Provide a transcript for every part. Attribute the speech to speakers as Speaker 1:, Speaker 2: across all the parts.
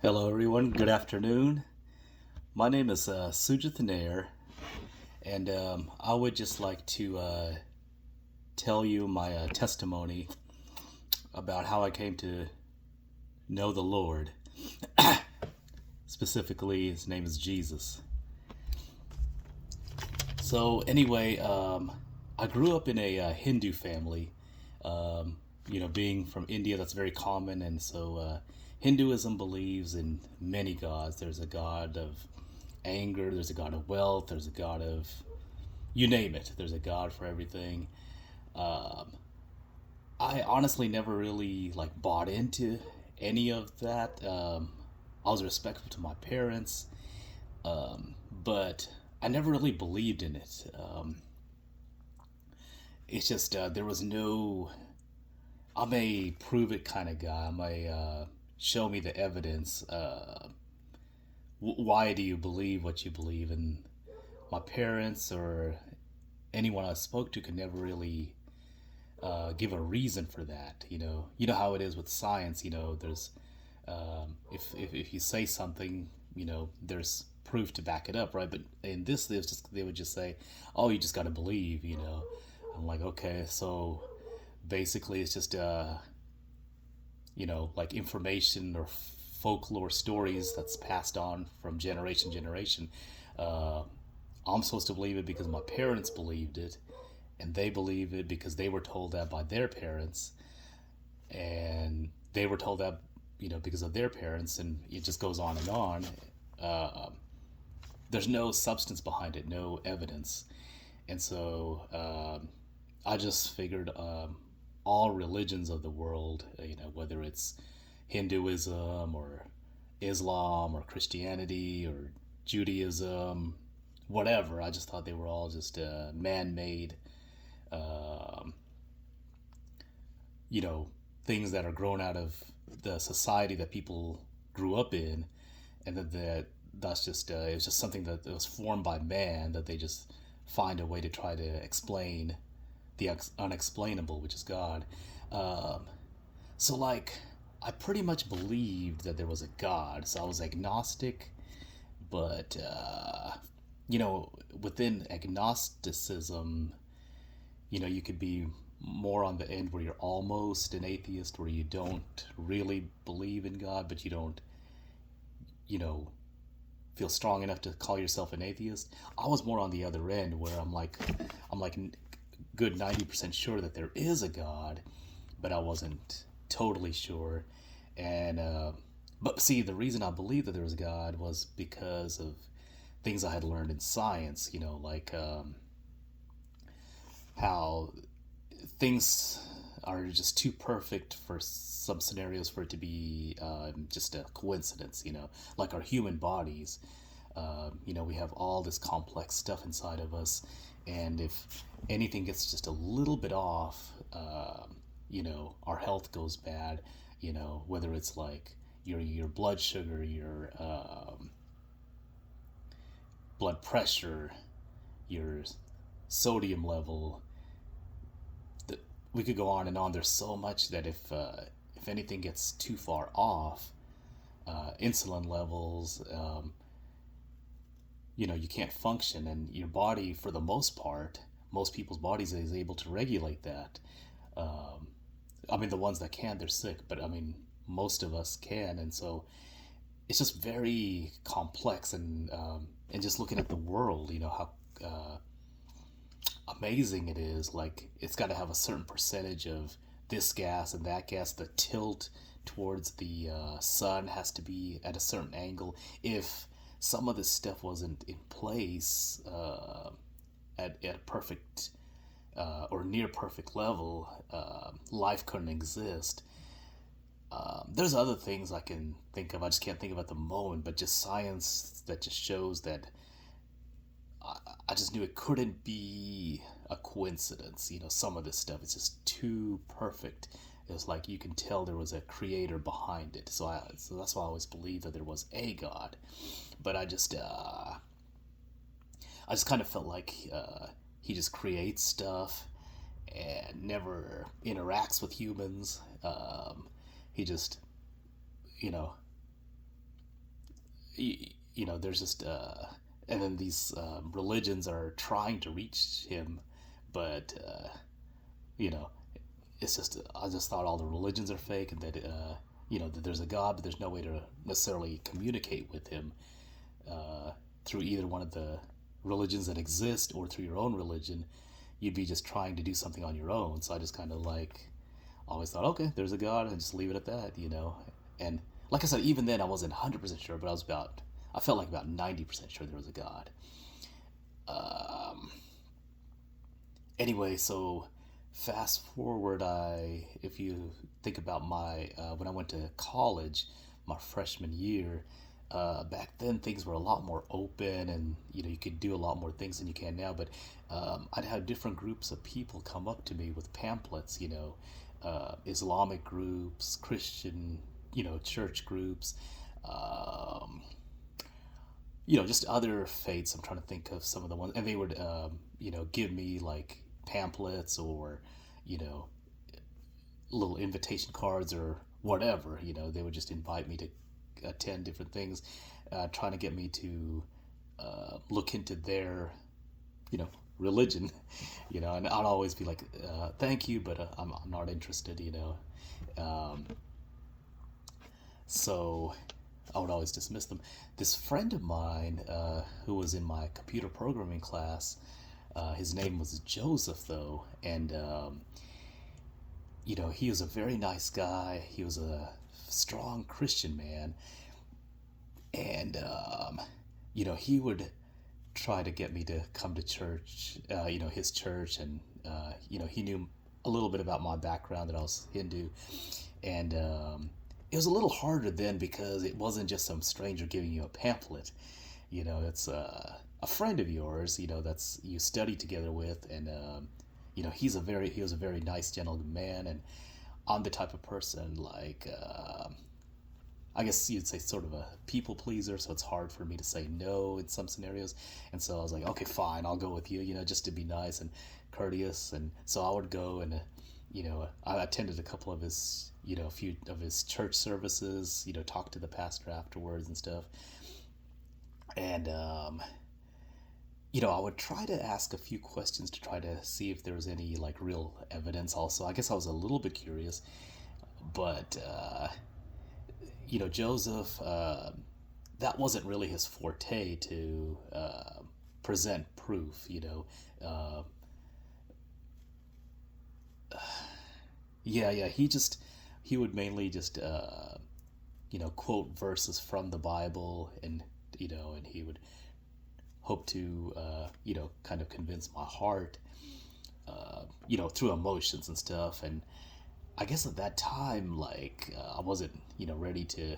Speaker 1: Hello, everyone. Good afternoon. My name is Sujit Nair, and I would just like to tell you my testimony about how I came to know the Lord. Specifically, his name is Jesus. So, anyway, I grew up in a Hindu family. Being from India, that's very common, and so Hinduism believes in many gods. There's a god of anger, there's a god of wealth, there's a god of you name it. There's a god for everything. I honestly never really like bought into any of that. I was respectful to my parents, but I never really believed in it. It's just there was no. I'm a prove it kind of guy. I'm a show me the evidence. Why do you believe what you believe? And my parents or anyone I spoke to could never really give a reason for that. You know how it is with science. There's if you say something, there's proof to back it up, right? But in this, they would just say, "Oh, you just got to believe." I'm like, okay, so basically, it's just like information or folklore stories that's passed on from generation to generation. Uh, I'm supposed to believe it because my parents believed it, and they believe it because they were told that by their parents, and they were told that because of their parents, and it just goes on and on. Uh, there's no substance behind it, no evidence, and so I just figured all religions of the world, whether it's Hinduism or Islam or Christianity or Judaism, whatever. I just thought they were all just man-made, um, you know, things that are grown out of the society that people grew up in, and that's just it was just something that was formed by man that they just find a way to try to explain the unexplainable, which is God. Um, so like I pretty much believed that there was a God, so I was agnostic, but within agnosticism, you could be more on the end where you're almost an atheist, where you don't really believe in God, but you don't, you know, feel strong enough to call yourself an atheist. I was more on the other end where I'm like good 90% sure that there is a God, but I wasn't totally sure. And but see, the reason I believed that there was a God was because of things I had learned in science. Like how things are just too perfect for some scenarios for it to be just a coincidence. Like our human bodies. We have all this complex stuff inside of us, and if anything gets just a little bit off, our health goes bad. Whether it's like your blood sugar, your blood pressure, your sodium level. The, we could go on and on. There's so much that if anything gets too far off, insulin levels, you can't function, and your body, for the most part, most people's bodies is able to regulate that. Um, I mean, the ones that can, they're sick, but I mean, most of us can, and so it's just very complex, and just looking at the world, how amazing it is. Like it's got to have a certain percentage of this gas and that gas. The tilt towards the sun has to be at a certain angle. If some of this stuff wasn't in place at a perfect or near perfect level, life couldn't exist. There's other things I can think of. I just can't think of at the moment, but just science that just shows that I just knew it couldn't be a coincidence. Some of this stuff is just too perfect. It's like you can tell there was a creator behind it. So that's why I always believed that there was a God. But I just kind of felt like he just creates stuff and never interacts with humans. He just, you know, there's just and then these religions are trying to reach him, but you know, it's just I just thought all the religions are fake, and that that there's a God, but there's no way to necessarily communicate with him through either one of the religions that exist or through your own religion. You'd be just trying to do something on your own. So I just kind of like always thought, okay, there's a God, and just leave it at that. And like I said, even then I wasn't 100% sure, but I felt like about 90% sure there was a God. Um, anyway, so fast forward, if you think about my when I went to college, my freshman year, back then things were a lot more open, and you could do a lot more things than you can now. But I'd have different groups of people come up to me with pamphlets, Islamic groups, Christian, church groups, um, just other faiths. I'm trying to think of some of the ones, and they would, give me like pamphlets or, you know, little invitation cards or whatever. They would just invite me to attend different things, trying to get me to look into their, religion, and I'd always be like, thank you, but I'm not interested. Um, so I would always dismiss them. This friend of mine, who was in my computer programming class, his name was Joseph, though, and he was a very nice guy. He was a strong Christian man, and he would try to get me to come to church, his church, and he knew a little bit about my background, that I was Hindu, and it was a little harder then because it wasn't just some stranger giving you a pamphlet. It's a friend of yours, that's you study together with, and he was a very nice gentleman, and I'm the type of person like. I guess you'd say sort of a people pleaser, so it's hard for me to say no in some scenarios. And so I was like, okay, fine, I'll go with you, just to be nice and courteous. And so I would go, and I attended a couple of his, a few of his church services, talked to the pastor afterwards and stuff. And I would try to ask a few questions to try to see if there was any like real evidence. Also, I guess I was a little bit curious, but Joseph, that wasn't really his forte to present proof. Uh, yeah, he would mainly just quote verses from the Bible, and and he would hope to kind of convince my heart, through emotions and stuff. And I guess at that time, like, I wasn't, ready to.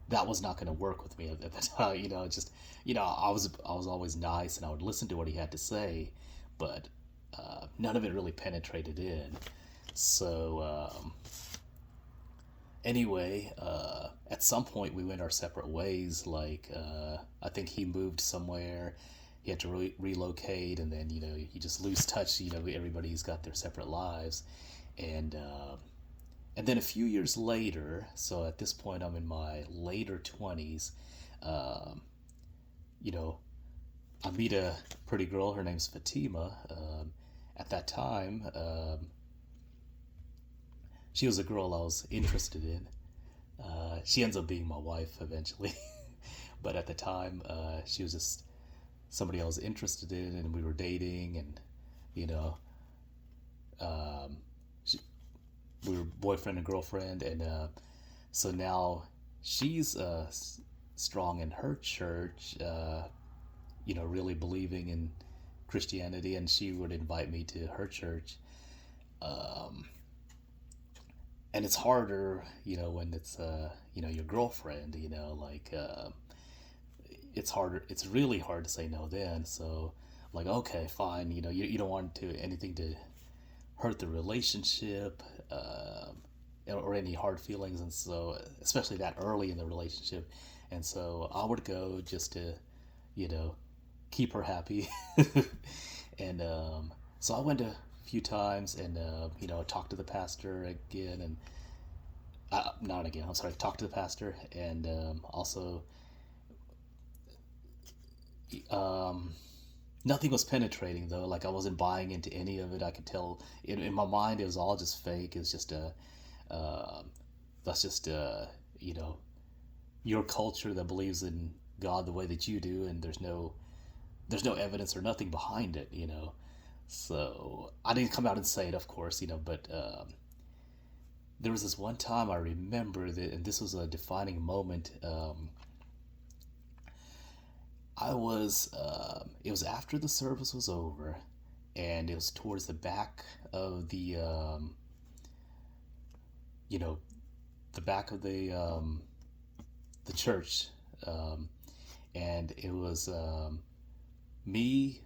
Speaker 1: That was not going to work with me at the time. Just, I was always nice, and I would listen to what he had to say, but none of it really penetrated in. So anyway, at some point we went our separate ways. Like, I think he moved somewhere. He had to relocate, and then you just lose touch. Everybody's got their separate lives, and then a few years later, so at this point I'm in my later 20s, um, you know, I meet a pretty girl. Her name's Fatima. At that time, she was a girl I was interested in. She ends up being my wife eventually. But at the time, she was just somebody I was interested in, and we were dating, and, you know, um, she, we were boyfriend and girlfriend, and so now she's strong in her church, really believing in Christianity, and she would invite me to her church. Um, and it's harder, when it's, your girlfriend, like, it's harder, it's really hard to say no then. So, like, okay, fine, you don't want to anything to hurt the relationship, or any hard feelings, and so especially that early in the relationship, and so I would go just to, you know, keep her happy, and so I went a few times, and talked to the pastor again, and not again. I'm sorry, talked to the pastor, and also um, nothing was penetrating though. Like I wasn't buying into any of it. I could tell in my mind it was all just fake. It's just a uh, that's just you know your culture that believes in God the way that you do, and there's no evidence or nothing behind it. So I didn't come out and say it, of course, but there was this one time I remember that, and this was a defining moment. It was after the service was over, and it was towards the back of you know, the back of the church, um, and it was me,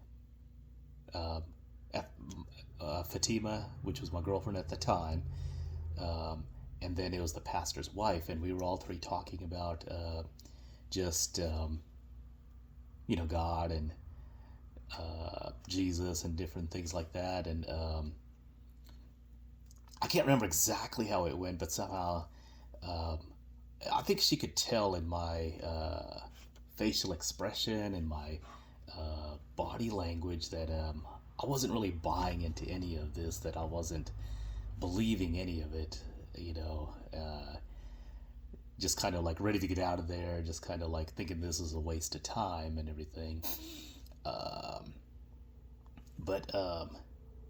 Speaker 1: uh, Fatima, which was my girlfriend at the time, um, and then it was the pastor's wife, and we were all three talking about just God and Jesus and different things like that, and I can't remember exactly how it went, but somehow um, I think she could tell in my facial expression and my body language that I wasn't really buying into any of this, that I wasn't believing any of it, just kind of like ready to get out of there, just kind of like thinking this is a waste of time and everything. Um, but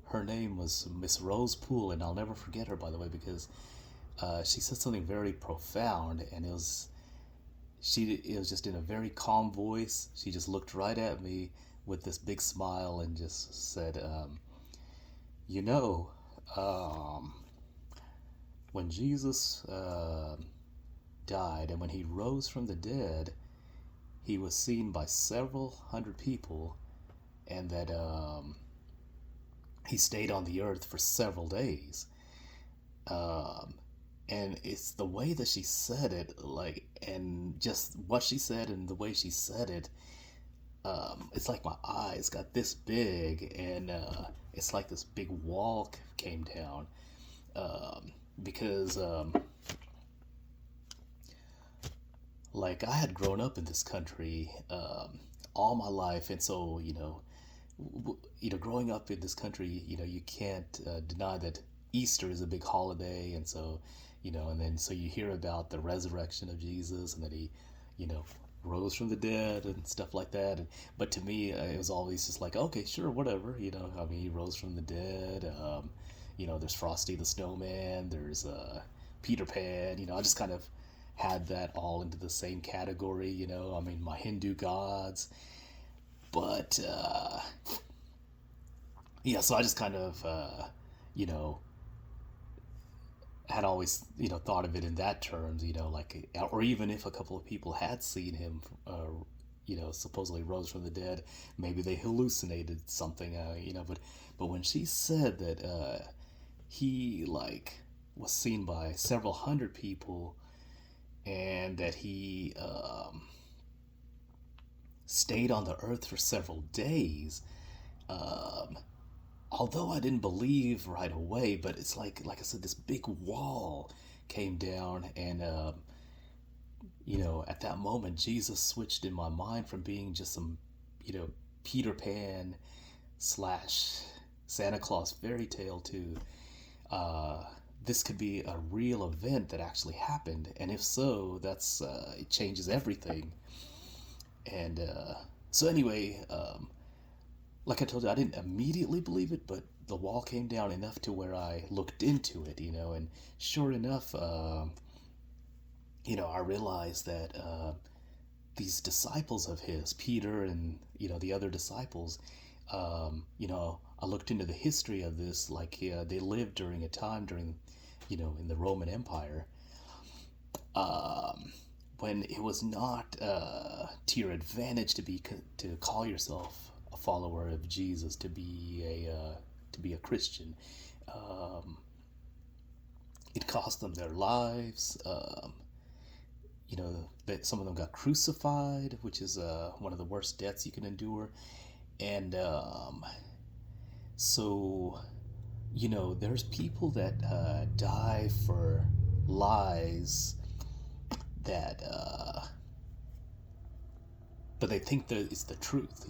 Speaker 1: her name was Miss Rose Poole, and I'll never forget her, by the way, because she said something very profound, and it was just in a very calm voice. She just looked right at me with this big smile and just said, "You know, um, when Jesus died and when he rose from the dead, he was seen by several hundred people, and that he stayed on the earth for several days." Um, and it's the way that she said it, like, and just what she said and the way she said it. It's like my eyes got this big, and it's like this big wall came down, because like I had grown up in this country all my life, and so growing up in this country, you can't deny that Easter is a big holiday, and so and then so you hear about the resurrection of Jesus, and that he, you know, rose from the dead and stuff like that. But to me, it was always just like, okay, sure, whatever. I mean, he rose from the dead. There's Frosty the Snowman. There's Peter Pan. I just kind of had that all into the same category. I mean, my Hindu gods. But yeah, so I just kind of you know had always thought of it in that terms, like, or even if a couple of people had seen him, supposedly rose from the dead, maybe they hallucinated something, but when she said that he like was seen by several hundred people, and that he stayed on the earth for several days, um, although I didn't believe right away, but it's like I said, this big wall came down, and at that moment, Jesus switched in my mind from being just some, Peter Pan slash Santa Claus fairy tale to uh, this could be a real event that actually happened, and if so, that's it changes everything. And so anyway, like I told you, I didn't immediately believe it, but the wall came down enough to where I looked into it, and sure enough, I realized that these disciples of his, Peter and the other disciples, I looked into the history of this, like they lived during a time during, in the Roman Empire, um, when it was not to your advantage to call yourself a follower of Jesus, to be a Christian. Um, it cost them their lives. That some of them got crucified, which is one of the worst deaths you can endure. And so, there's people that die for lies that but they think that it's the truth,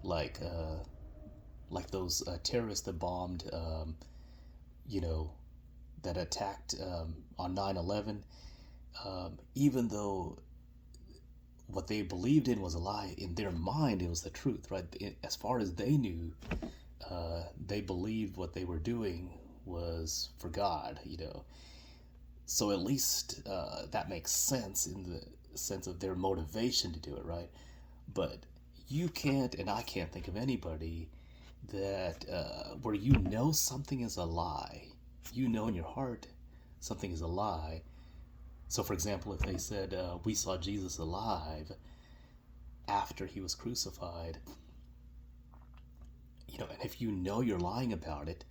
Speaker 1: like those terrorists that bombed, you know, that attacked on 9/11. Even though what they believed in was a lie, in their mind it was the truth, right? As far as they knew, they believed what they were doing was for God, So at least that makes sense in the sense of their motivation to do it, right? But you can't, and I can't think of anybody that where something is a lie, in your heart something is a lie. So, for example, if they said, we saw Jesus alive after he was crucified, and if you're lying about it,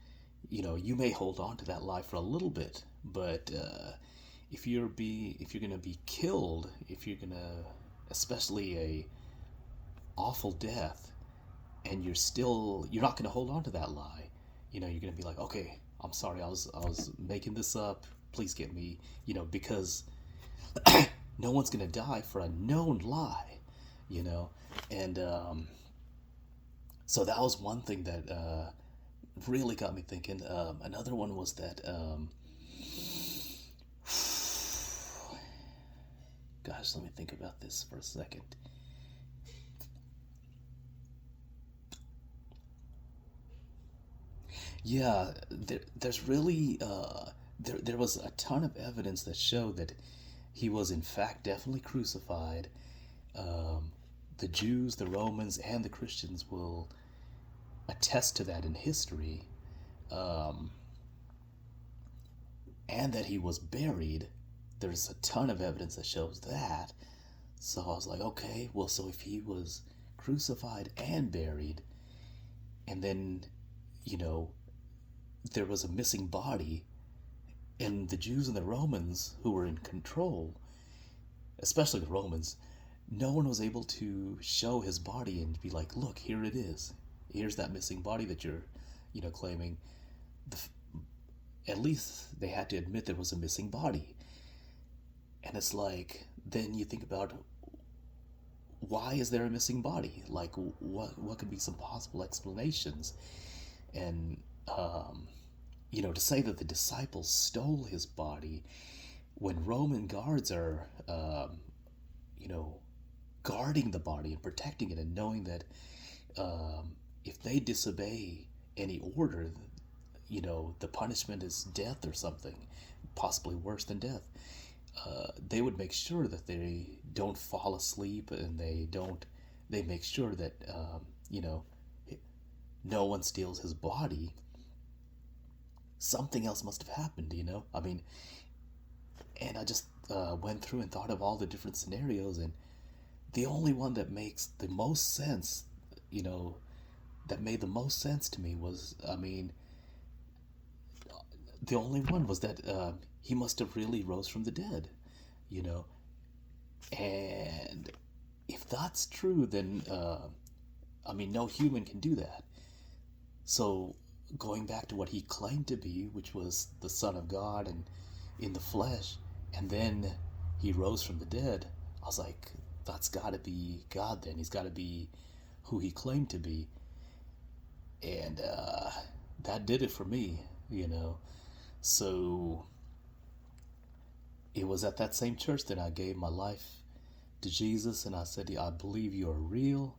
Speaker 1: you may hold on to that lie for a little bit, but if you're gonna be killed, if you're gonna, especially a awful death, and you're not gonna hold on to that lie. You're gonna be like, okay, I'm sorry, I was making this up. Please get me, because no one's gonna die for a known lie, and so that was one thing that really got me thinking. Another one was that, gosh, let me think about this for a second. Yeah, there's really there was a ton of evidence that showed that he was in fact definitely crucified. Um, the Jews, the Romans, and the Christians will attest to that in history, um, and that he was buried. There's a ton of evidence that shows that. So I was like, okay, well, so if he was crucified and buried, and then, you know, there was a missing body, and the Jews and the Romans who were in control, especially the Romans, no one was able to show his body and be like, look, here it is. Here's that missing body that you're, claiming. The, at least they had to admit there was a missing body. And it's like, then you think about, why is there a missing body? Like, what could be some possible explanations? And, to say that the disciples stole his body when Roman guards are, you know, guarding the body and protecting it, and knowing that if they disobey any order, the punishment is death or something, possibly worse than death. They would make sure that they don't fall asleep, and they make sure that, no one steals his body. Something else must have happened. I mean, and I just went through and thought of all the different scenarios, and the only one that makes the most sense, that made the most sense to me was, I mean, the only one was that he must have really rose from the dead, you know. And if that's true, then I mean, no human can do that. So going back to what he claimed to be, which was the Son of God and in the flesh, and then he rose from the dead, I was like, that's got to be God. Then he's got to be who he claimed to be, and that did it for me. So it was at that same church that I gave my life to Jesus, and I said, I believe you are real.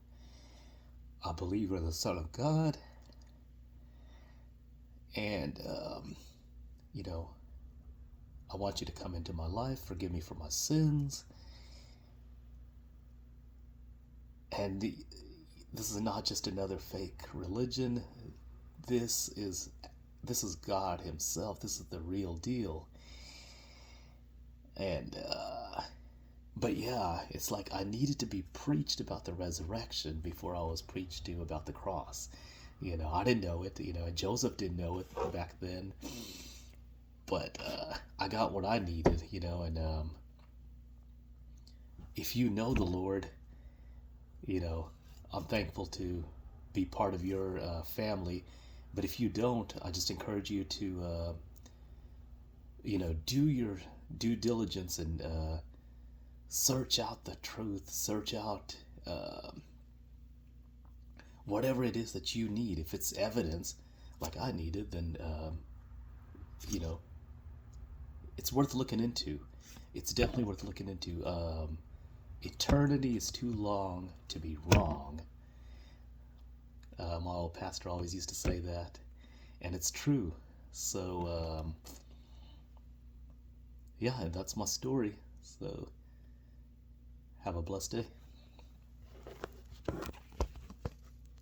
Speaker 1: I believe you're the Son of God. And, you know, I want you to come into my life, forgive me for my sins. And this is not just another fake religion. This is God Himself. This is the real deal. And but yeah, it's like I needed to be preached about the resurrection before I was preached to about the cross. I didn't know it. Joseph didn't know it back then. But I got what I needed. And if you know the Lord, I'm thankful to be part of your family. But if you don't, I just encourage you to, do your due diligence and search out the truth, search out whatever it is that you need. If it's evidence, like I needed, then you know, it's worth looking into. It's definitely worth looking into. Eternity is too long to be wrong. My old pastor always used to say that, and it's true. So, yeah, that's my story. So, have a blessed day.